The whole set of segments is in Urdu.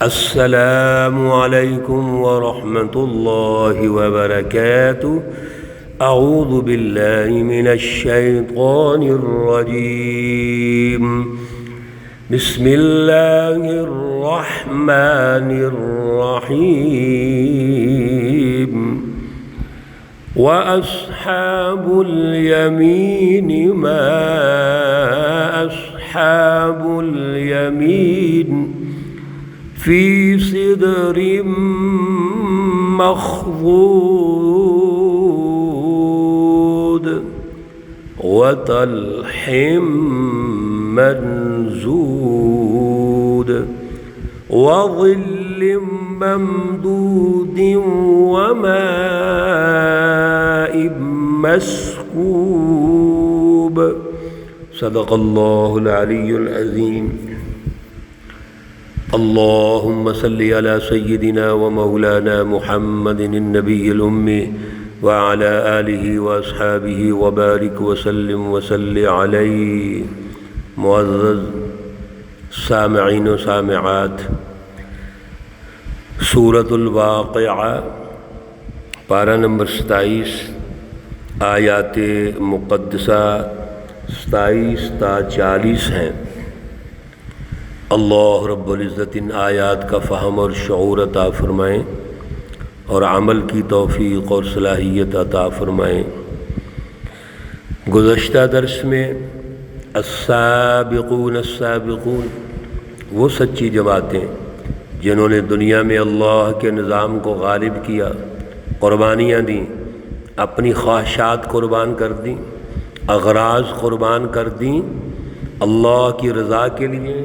السلام علیکم ورحمۃ اللہ وبرکاتہ۔ اعوذ باللہ من الشیطان الرجیم، بسم اللہ الرحمن الرحیم۔ وَأَصْحَابُ الْيَمِينِ مَا أَصْحَابُ الْيَمِينِ فِي صِدْرٍ مَّخْضُودٍ وَطَلْحٍ مَّنضُودٍ وَظِلٍّ مَّمْدُودٍ وَمَاءٍ مَّسْكُوبٍ۔ صدق اللہ العلی العظیم۔ اللہم صلی علی سیدنا و مولانا محمد النبی الامی وعلی آلہ واصحابہ وبارک وسلم وصلی علیہ۔ معزز سامعین و سامعات، سورۃ الواقعہ پارہ نمبر 27، آیات مقدسہ 27 تا 40 ہیں۔ اللہ رب العزت ان آیات کا فہم اور شعور عطا فرمائیں اور عمل کی توفیق اور صلاحیت عطا فرمائیں۔ گزشتہ درس میں السابقون السابقون، وہ سچی جماعتیں جنہوں نے دنیا میں اللہ کے نظام کو غالب کیا، قربانیاں دیں، اپنی خواہشات قربان کر دیں، اغراض قربان کر دیں، اللہ کی رضا کے لیے،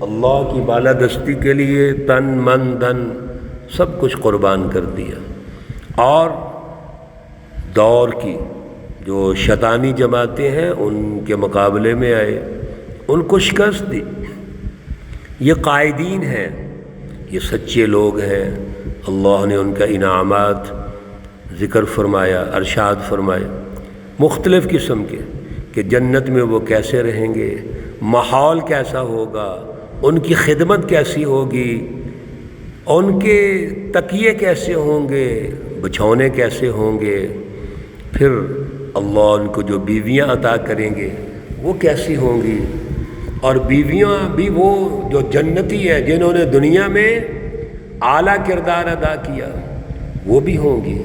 اللہ کی بالادستی کے لیے تن من دن سب کچھ قربان کر دیا، اور دور کی جو شیطانی جماعتیں ہیں ان کے مقابلے میں آئے، ان کو شکست دی۔ یہ قائدین ہیں، یہ سچے لوگ ہیں، اللہ نے ان کا انعامات ذکر فرمایا، ارشاد فرمایا مختلف قسم کے، کہ جنت میں وہ کیسے رہیں گے، ماحول کیسا ہوگا، ان کی خدمت کیسی ہوگی، ان کے تکیے کیسے ہوں گے، بچھونے کیسے ہوں گے، پھر اللہ ان کو جو بیویاں عطا کریں گے وہ کیسی ہوں گی، اور بیویاں بھی وہ جو جنتی ہے جنہوں نے دنیا میں اعلیٰ کردار ادا کیا وہ بھی ہوں گی،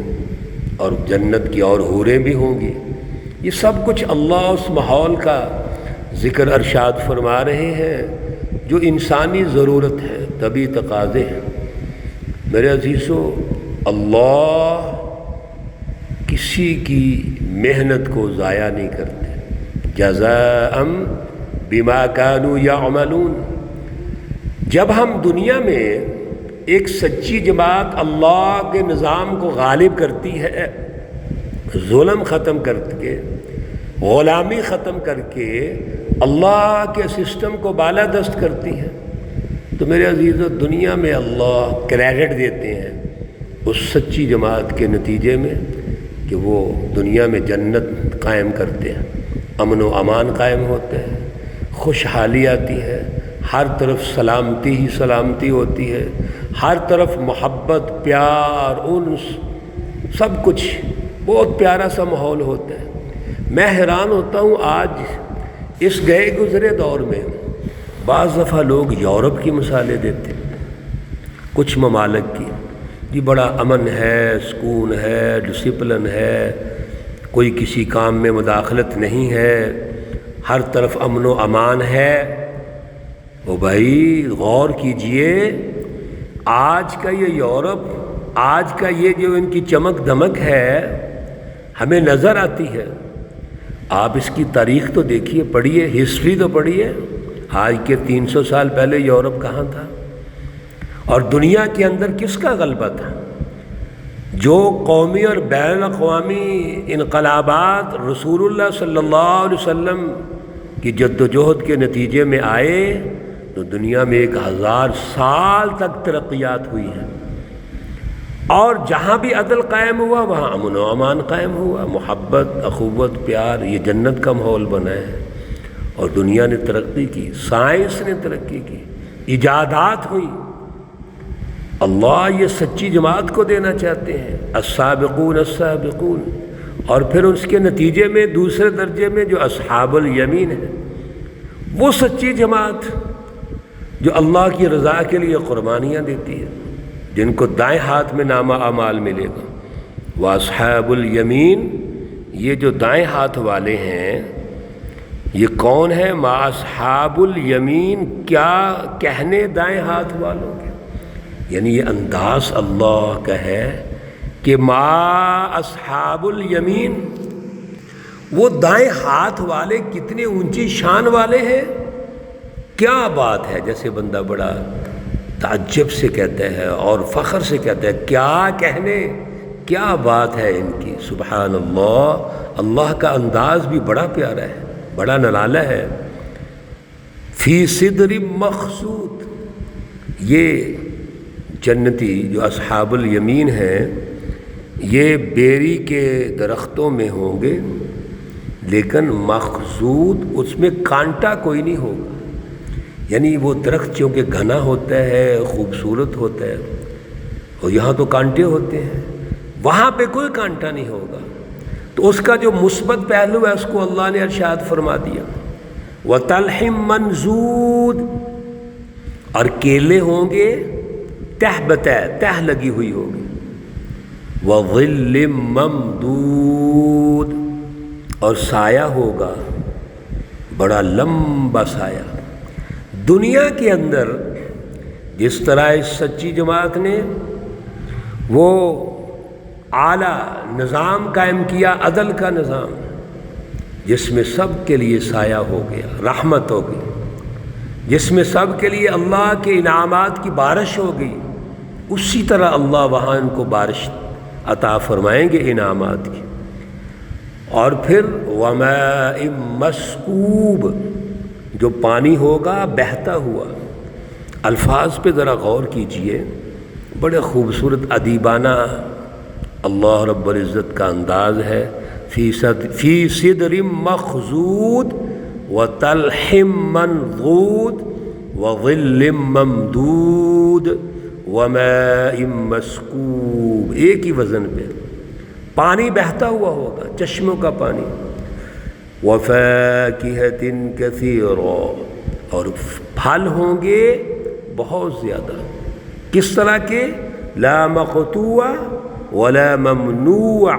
اور جنت کی اور حوریں بھی ہوں گی۔ یہ سب کچھ اللہ اس ماحول کا ذکر ارشاد فرما رہے ہیں جو انسانی ضرورت ہے، طبی تقاضے ہیں۔ میرے عزیزو، اللہ کسی کی محنت کو ضائع نہیں کرتے، جزاء بما كانوا يعملون۔ جب ہم دنیا میں ایک سچی جماعت اللہ کے نظام کو غالب کرتی ہے، ظلم ختم کر کے، غلامی ختم کر کے اللہ کے سسٹم کو بالادست کرتی ہے، تو میرے عزیزو دنیا میں اللہ کریڈٹ دیتے ہیں اس سچی جماعت کے نتیجے میں کہ وہ دنیا میں جنت قائم کرتے ہیں، امن و امان قائم ہوتے ہیں، خوشحالی آتی ہے، ہر طرف سلامتی ہی سلامتی ہوتی ہے، ہر طرف محبت، پیار، انس، سب کچھ بہت پیارا سا ماحول ہوتا ہے۔ میں حیران ہوتا ہوں آج اس گئے گزرے دور میں بعض دفعہ لوگ یورپ کی مثالیں دیتے ہیں، کچھ ممالک کی، جی بڑا امن ہے، سکون ہے، ڈسپلن ہے، کوئی کسی کام میں مداخلت نہیں ہے، ہر طرف امن و امان ہے۔ او بھائی غور کیجئے، آج کا یہ یورپ، آج کا یہ جو ان کی چمک دمک ہے ہمیں نظر آتی ہے۔ آپ اس کی تاریخ تو دیکھیے، پڑھیے، ہسٹری تو پڑھیے، آج کے 300 سال پہلے یورپ کہاں تھا، اور دنیا کے اندر کس کا غلبہ تھا؟ جو قومی اور بین الاقوامی انقلابات رسول اللہ صلی اللہ علیہ وسلم کی جد و جہد کے نتیجے میں آئے تو دنیا میں 1000 سال تک ترقیات ہوئی ہیں، اور جہاں بھی عدل قائم ہوا وہاں امن و امان قائم ہوا، محبت، اخوت، پیار، یہ جنت کا ماحول بنا ہے۔ اور دنیا نے ترقی کی، سائنس نے ترقی کی، ایجادات ہوئی، اللہ یہ سچی جماعت کو دینا چاہتے ہیں، السابقون السابقون، اور پھر اس کے نتیجے میں دوسرے درجے میں جو اصحاب الیمین ہے، وہ سچی جماعت جو اللہ کی رضا کے لیے قربانیاں دیتی ہے، جن کو دائیں ہاتھ میں نامہ اعمال ملے گا۔ واصحاب الیمین، یہ جو دائیں ہاتھ والے ہیں یہ کون ہے؟ ما اصحاب الیمین، کیا کہنے دائیں ہاتھ والوں کے، یعنی یہ انداز اللہ کا ہے کہ ما اصحاب الیمین، وہ دائیں ہاتھ والے کتنے اونچی شان والے ہیں، کیا بات ہے۔ جیسے بندہ بڑا تعجب سے کہتا ہے اور فخر سے کہتا ہے، کیا کہنے، کیا بات ہے ان کی، سبحان اللہ۔ اللہ کا انداز بھی بڑا پیارا ہے، بڑا نرالا ہے۔ فی صدر مخضود، یہ جنتی جو اصحاب الیمین ہیں یہ بیری کے درختوں میں ہوں گے، لیکن مخضود، اس میں کانٹا کوئی نہیں ہوگا، یعنی وہ درخت چونکہ گھنا ہوتا ہے، خوبصورت ہوتا ہے، اور یہاں تو کانٹے ہوتے ہیں، وہاں پہ کوئی کانٹا نہیں ہوگا۔ تو اس کا جو مثبت پہلو ہے اس کو اللہ نے ارشاد فرما دیا، وَطَلْحٍ مَّنْضُودٍ، اور کیلے ہوں گے تہ بتہ، تہ لگی ہوئی ہوگی، وَظِلٍّ مَّمْدُودٍ، اور سایہ ہوگا، بڑا لمبا سایہ۔ دنیا کے اندر جس طرح اس سچی جماعت نے وہ اعلیٰ نظام قائم کیا، عدل کا نظام، جس میں سب کے لیے سایہ ہو گیا، رحمت ہو گئی، جس میں سب کے لیے اللہ کے انعامات کی بارش ہو گئی، اسی طرح اللہ وہاں ان کو بارش عطا فرمائیں گے انعامات کی۔ اور پھر وَمَاءٍ مَّسْكُوبٍ، جو پانی ہوگا بہتا ہوا۔ الفاظ پہ ذرا غور کیجئے، بڑے خوبصورت ادیبانہ اللہ رب العزت کا انداز ہے۔ فی صدر مخضود وطلح منضود وظل ممدود وماء مسکوب، ایک ہی وزن پہ پانی بہتا ہوا ہوگا، چشموں کا پانی۔ وفاکہۃ کثیرہ، اور پھل ہوں گے بہت زیادہ، کس طرح کے؟ لا مقطوع ولا ممنوع،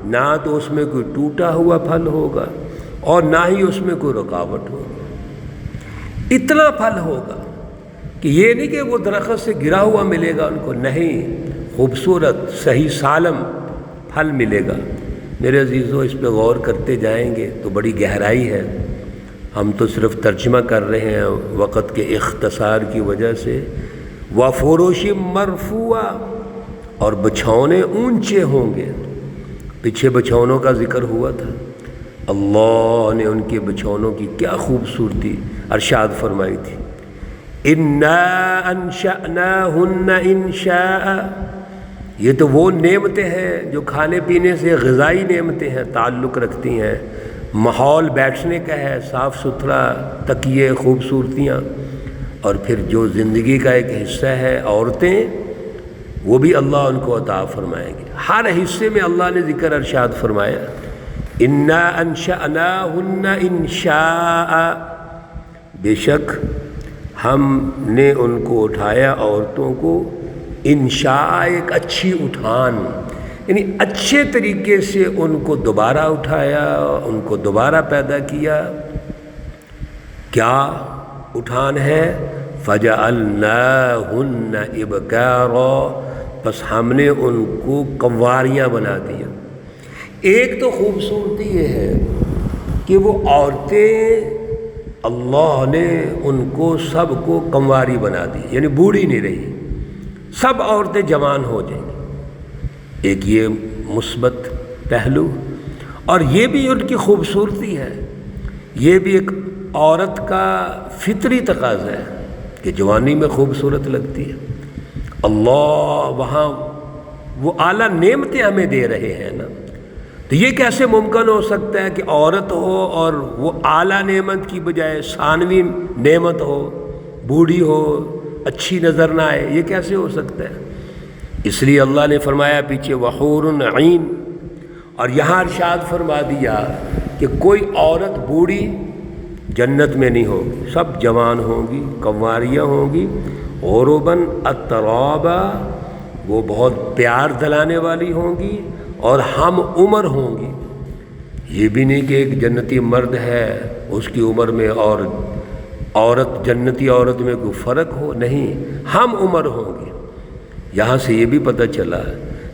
نہ تو اس میں کوئی ٹوٹا ہوا پھل ہوگا اور نہ ہی اس میں کوئی رکاوٹ ہوگی۔ اتنا پھل ہوگا کہ یہ نہیں کہ وہ درخت سے گرا ہوا ملے گا ان کو، نہیں، خوبصورت صحیح سالم پھل ملے گا۔ میرے عزیزو، اس پہ غور کرتے جائیں گے تو بڑی گہرائی ہے۔ ہم تو صرف ترجمہ کر رہے ہیں وقت کے اختصار کی وجہ سے۔ وَفُرُشٍ مَّرْفُوعَةٍ، اور بچھونے اونچے ہوں گے۔ پیچھے بچھونوں کا ذکر ہوا تھا، اللہ نے ان کے بچھونوں کی کیا خوبصورتی ارشاد فرمائی تھی۔ إِنَّا أَنشَأْنَاهُنَّ إِنشَاءً، یہ تو وہ نعمتیں ہیں جو کھانے پینے سے غذائی نعمتیں ہیں تعلق رکھتی ہیں، ماحول بیٹھنے کا ہے، صاف ستھرا تکیے، خوبصورتیاں، اور پھر جو زندگی کا ایک حصہ ہے عورتیں، وہ بھی اللہ ان کو عطا فرمائیں گے۔ ہر حصے میں اللہ نے ذکر ارشاد فرمایا، إِنَّا أَنشَأْنَاهُنَّ إِنشَاءً، بے شک ہم نے ان کو اٹھایا عورتوں کو، انشاء ایک اچھی اٹھان، یعنی اچھے طریقے سے ان کو دوبارہ اٹھایا، ان کو دوبارہ پیدا کیا۔ کیا اٹھان ہے؟ فَجَعَلْنَاهُنَّ إِبْكَارًا، بس ہم نے ان کو قواریاں بنا دیا۔ ایک تو خوبصورتی یہ ہے کہ وہ عورتیں اللہ نے ان کو سب کو قواری بنا دی، یعنی بوڑھی نہیں رہی، سب عورتیں جوان ہو جائیں گی۔ ایک یہ مثبت پہلو، اور یہ بھی ان کی خوبصورتی ہے، یہ بھی ایک عورت کا فطری تقاضا ہے کہ جوانی میں خوبصورت لگتی ہے۔ اللہ وہاں وہ اعلیٰ نعمتیں ہمیں دے رہے ہیں نا، تو یہ کیسے ممکن ہو سکتا ہے کہ عورت ہو اور وہ اعلیٰ نعمت کی بجائے ثانوی نعمت ہو، بوڑھی ہو، اچھی نظر نہ آئے، یہ کیسے ہو سکتا ہے؟ اس لیے اللہ نے فرمایا پیچھے وحور عین، اور یہاں ارشاد فرما دیا کہ کوئی عورت بوڑھی جنت میں نہیں ہوگی، سب جوان ہوں گی، کنواریاں ہوں گی، عرباً اترابا، وہ بہت پیار دلانے والی ہوں گی، اور ہم عمر ہوں گی۔ یہ بھی نہیں کہ ایک جنتی مرد ہے اس کی عمر میں اور عورت جنتی عورت میں کوئی فرق ہو، نہیں، ہم عمر ہوں گے۔ یہاں سے یہ بھی پتہ چلا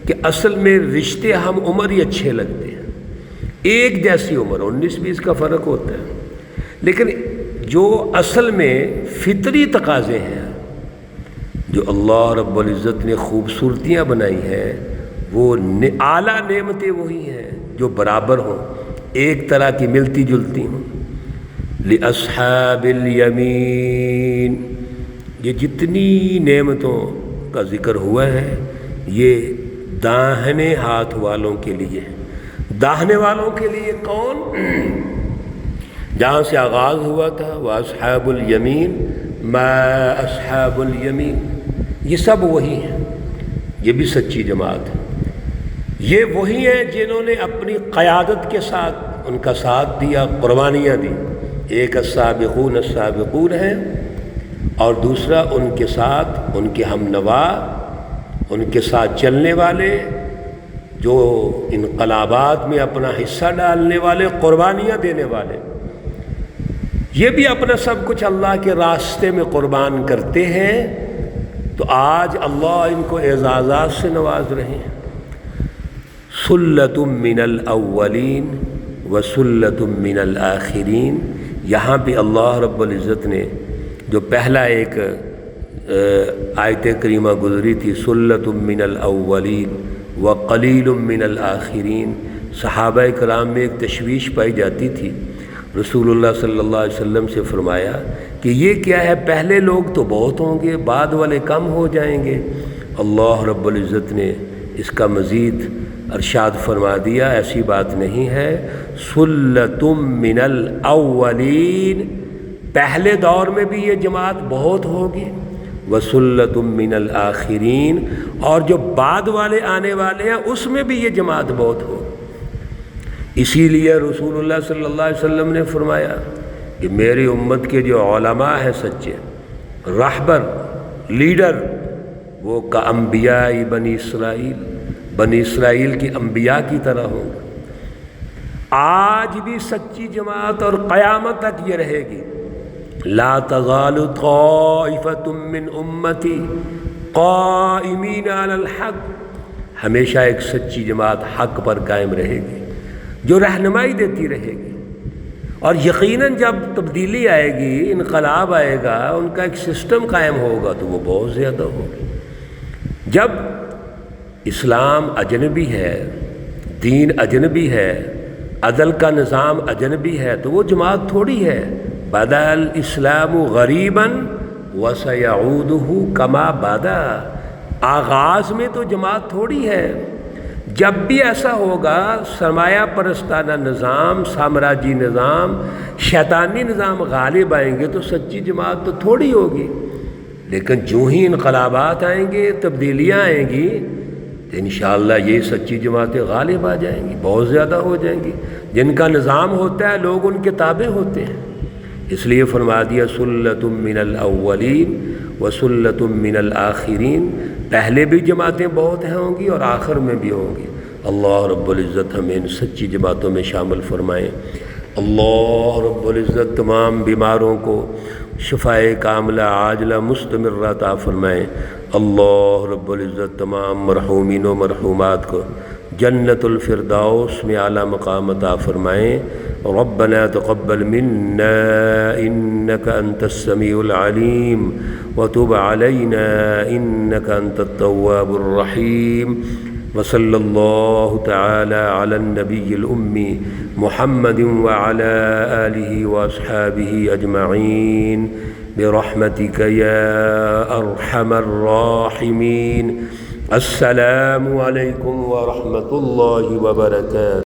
کہ اصل میں رشتے ہم عمر ہی اچھے لگتے ہیں، ایک جیسی عمر، 19-20 کا فرق ہوتا ہے، لیکن جو اصل میں فطری تقاضے ہیں، جو اللہ رب العزت نے خوبصورتیاں بنائی ہیں، وہ اعلیٰ نعمتیں وہی ہیں جو برابر ہوں، ایک طرح کی ملتی جلتی ہوں۔ لِأَصْحَابِ الْيَمِينِ، یہ جتنی نعمتوں کا ذکر ہوا ہے یہ داہنے ہاتھ والوں کے لیے۔ داہنے والوں کے لیے کون؟ جہاں سے آغاز ہوا تھا وَأَصْحَابُ الْيَمِينِ مَا أَصْحَابُ الْيَمِينِ، یہ سب وہی ہیں، یہ بھی سچی جماعت ہے۔ یہ وہی ہیں جنہوں نے اپنی قیادت کے ساتھ ان کا ساتھ دیا، قربانیاں دی۔ ایک السابقون السابقون ہیں، اور دوسرا ان کے ساتھ ان کے ہم نوا، ان کے ساتھ چلنے والے، جو انقلابات میں اپنا حصہ ڈالنے والے، قربانیاں دینے والے، یہ بھی اپنا سب کچھ اللہ کے راستے میں قربان کرتے ہیں۔ تو آج اللہ ان کو اعزازات سے نواز رہے ہیں۔ سلۃ من الاولین وسلۃ من الآخرین، یہاں بھی اللہ رب العزت نے جو پہلا ایک آیت کریمہ گزری تھی سلۃ من الاولین وقلیل من الآخرین، صحابہ کرام میں ایک تشویش پائی جاتی تھی۔ رسول اللہ صلی اللہ علیہ وسلم سے فرمایا کہ یہ کیا ہے، پہلے لوگ تو بہت ہوں گے، بعد والے کم ہو جائیں گے۔ اللہ رب العزت نے اس کا مزید ارشاد فرما دیا ایسی بات نہیں ہے، سلۃ من الاولین، پہلے دور میں بھی یہ جماعت بہت ہوگی، وسلۃ من الآخرین، اور جو بعد والے آنے والے ہیں اس میں بھی یہ جماعت بہت ہوگی۔ اسی لیے رسول اللہ صلی اللہ علیہ وسلم نے فرمایا کہ میری امت کے جو علماء ہیں سچے، رہبر، لیڈر، وہ کا انبیاء بنی اسرائیل، بنی اسرائیل کی انبیاء کی طرح ہوں گے۔ آج بھی سچی جماعت اور قیامت تک یہ رہے گی، لا تزال طائفۃ من امتی قائمین علی الحق، ہمیشہ ایک سچی جماعت حق پر قائم رہے گی جو رہنمائی دیتی رہے گی۔ اور یقیناً جب تبدیلی آئے گی، انقلاب آئے گا، ان کا ایک سسٹم قائم ہوگا تو وہ بہت زیادہ ہوگی۔ جب اسلام اجنبی ہے، دین اجنبی ہے، عدل کا نظام اجنبی ہے، تو وہ جماعت تھوڑی ہے۔ بدأ الاسلام غریبا وسیعودہ کما بدا، آغاز میں تو جماعت تھوڑی ہے۔ جب بھی ایسا ہوگا، سرمایہ پرستانہ نظام، سامراجی نظام، شیطانی نظام غالب آئیں گے تو سچی جماعت تو تھوڑی ہوگی۔ لیکن جو ہی انقلابات آئیں گے، تبدیلیاں آئیں گی، تو انشاءاللہ یہ سچی جماعتیں غالب آ جائیں گی، بہت زیادہ ہو جائیں گی۔ جن کا نظام ہوتا ہے لوگ ان کے تابع ہوتے ہیں، اس لیے فرما دیا سلۃ من الاولین وسلۃ من الآخرین، پہلے بھی جماعتیں بہت ہوں گی اور آخر میں بھی ہوں گی۔ اللہ رب العزت ہمیں ان سچی جماعتوں میں شامل فرمائیں۔ اللہ رب العزت تمام بیماروں کو شفائے کاملہ عاجلہ مستمرہ عطا فرمائیں۔ اللہ رب العزت تمام مرحومین و مرحومات کو جنت الفردوس میں اعلیٰ مقام عطا فرمائیں۔ ربنا تقبل منا انك انت السميع العليم وتب علينا انك انت التواب الرحيم، وصلى الله تعالى على النبي الأمي محمد وعلى آله وأصحابه أجمعين برحمتك يا أرحم الراحمين۔ السلام عليكم ورحمة الله وبركاته۔